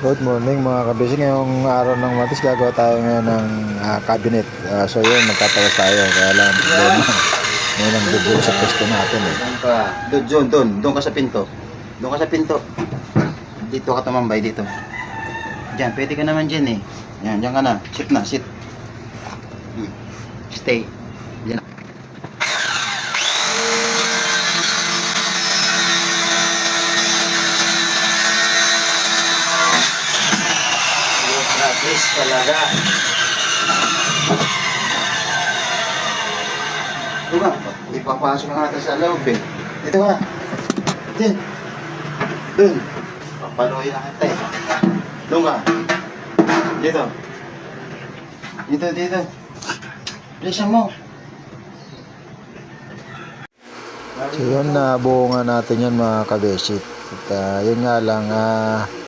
Good morning mga kabisi. Ngayong araw ng Matis, gagawa tayo ngayon ng cabinet. So yun, magtatawas tayo. Kaya lang, problema. Ngayon ang bubulo sa pwesto natin eh. Doon ka sa pinto. Doon ka sa pinto. Dito ka tumambay dito. Diyan, pwede ka naman dyan eh. Yan, diyan ka na. Sit na, sit. Stay. Diyan. Practice talaga. Diba? Ipapasok na natin sa loob eh. Dito ka. Dito. Doon. Papaluin na kita eh. Doon ka. Dito. Dito. Bilisan mo. So yun, nabuo nga natin yan mga kabesit. At yun nga lang,